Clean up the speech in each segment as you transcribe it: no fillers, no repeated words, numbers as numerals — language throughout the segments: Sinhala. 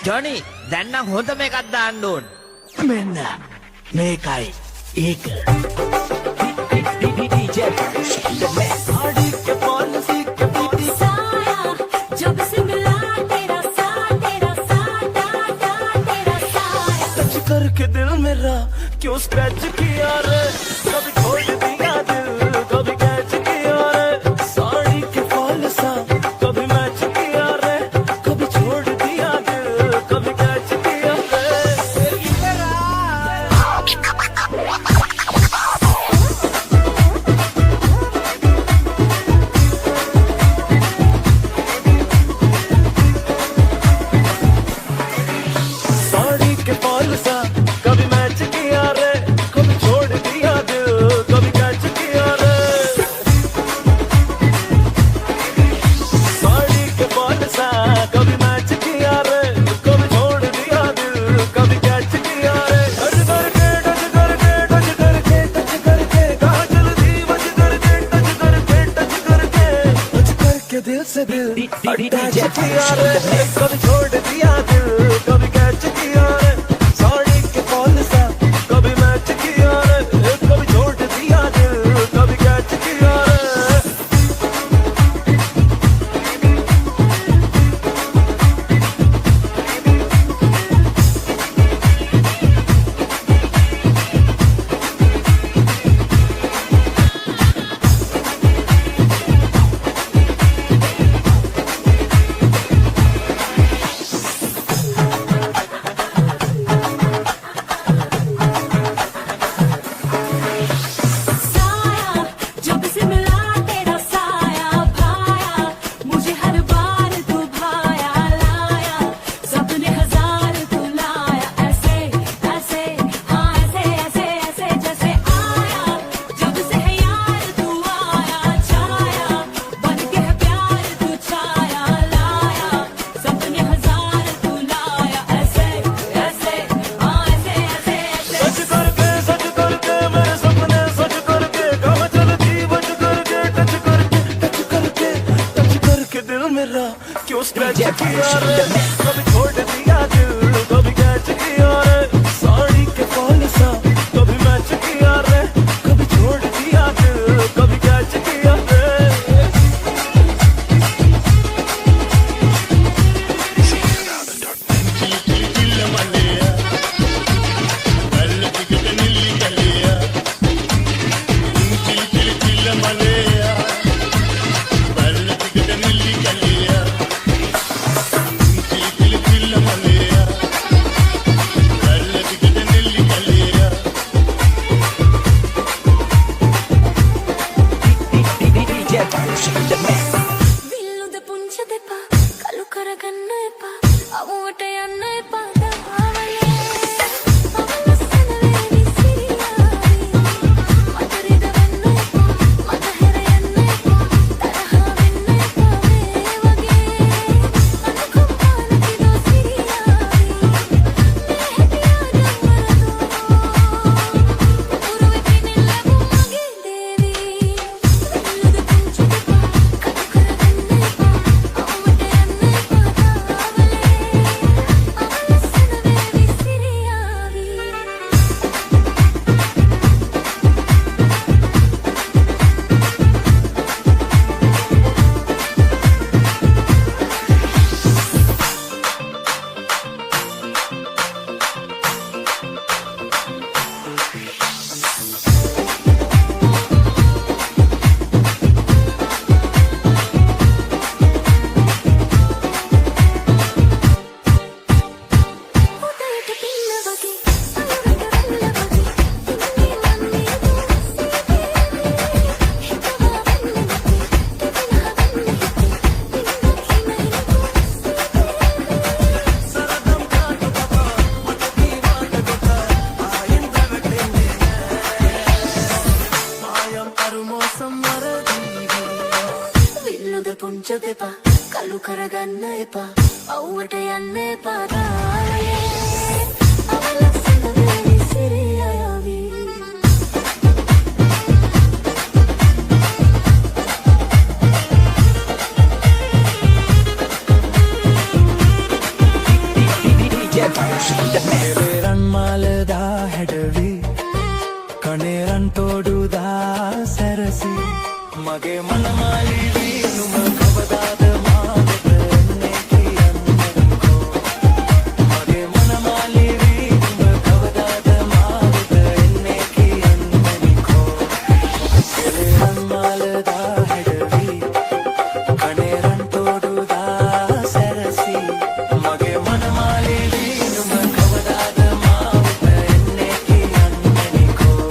ජොනි දැන් නම් හොඳම එකක් දාන්න ඕන. මෙන්න මේකයි ඒක. DJ साड़ी के पॉलिसी के पीछे साया जब से मिला तेरा तेरा तेरा साया टच करके दिल मेरा क्यों स्क्रैच किया रे कभी खोल दिया दिल कभी कैच किया रे साड़ी के फॉल सा कभी मैच किया रे कभी छोड़ दिया दिल कभी कैच किया रे साड़ी के फॉल सा कभी मैच किया रे कभी छोड़ दिया दिल कभी कैच किया रे साड़ी के फॉल सा कभी मैच किया रे कभी छोड़ दिया दिल कभी कैच किया रे टच करके टच करके टच करके टच करके कहाँ जल्दी बच करके टच करके टच करके टच करके दिल से दिल अटैच किया रे कभी छोड़ दिया दिल कभी कैच किया रे साड़ी के फॉल सा कभी मैच किया रे कभी छोड़ दिया दिल कभी कैच किया रे साया जब से मिला तेरा साया भाया मुझे हर बार तू भाया लाया सपने हजार तू लाया ऐसे ऐसे हाँ ऐसे ऐसे ऐसे जैसे आया जब से है यार तू आया छाया बन के है प्यार तू छाया लाया सपने हजार तू लाया ऐसे ऐसे हाँ ऐसे ऐसे ऐसे सच करके मेरे सपने सच करके कहाँ चलती बच करके टच करके दिल मेरा क्यों स्क्रैच किया रे कभी छोड़ दिया दिल कभी कैच किया रे साड़ी के फॉल सा कभी मैच किया रे कभी छोड़ दिया दिल कभी कैच किया रे විල්ලුද පුංචි දෙපා කළු කරගන්න එපා අවුවට යන්න එපා දාවලේ අවලස්සන වේවි සිරියාවි මට රිද වෙන්න එපා මට හැර යන්න එපා තරහ වෙන්න එපා මේ වගේ අනුකම්පා නැතිදෝ සිරියාවි මේ හැටියා ජම්මරදෝ උරුවෙ පිනින් ලැබු මගේ දේවි විල්ලුද පුංචි දෙපා කළු කරගන්න එපා අවුවට යන්න එපා දාවලේ අවලස්සන වේවි සිරියාවි උදේට පින්න වගේ අලුරට රැල්ල වගේ ඉන්නේ මන්නේ දුවසේ හිතවා වෙන්න නැති දෙවිනා වෙන්න හිතේ ඉන්න කිමයි විල්ලුද පුංචි දෙපා කළු කරගන්න එපා අවුවට යන්න එපා දාවලේ අවලස්සන වේවි සිරියාවි රන්මාලදා හැඩවි කනේ රන් තෝඩුදා සැරසි මගේ මනමාලිවි නුම කවදාද මාවට එන්නේ කියන්නකෝ මගේ මනමාලිවි නුම කවදාද මාවට එන්නේ කියන්නකෝ රන්මාලදා හැඩවි කනේ රන් තෝඩුදා සැරසි මගේ මනමාලිවි නුම කවදාද මාවට එන්නේ කියන්නකෝ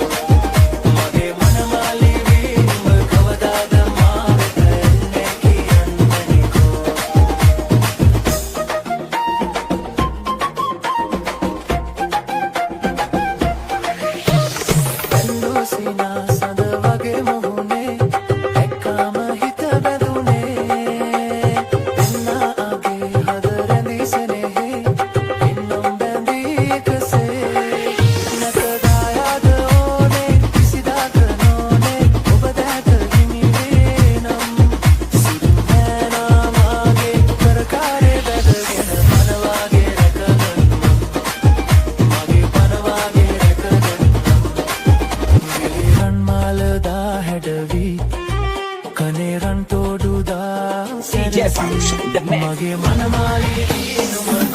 මගේ මනමාලිවි නුම කවදාද මාවට එන්නේ කියන්නකෝ එල්ලුසිනා සඳ වගේ මුහුණේ එක්කම හිත බැඳුනේ එන්නා ආගේ හද රැඳී සෙනෙහි ඉන්නම් බැඳී එකසේ නැතදායද ඕනේ කිසිදාක නොනේ ඔබ දැක හිමිවේ නම් සිදු නෑනා මාගේ කරකාරේ බැඳගෙන මනවාගේ රැකගන්නම් මගේ පනවාගේ රැකගන්නම් රන්මාලදා හැඩවි කනේ රන් තෝඩුදා සැරසි මගේ මනමාලිවි නුම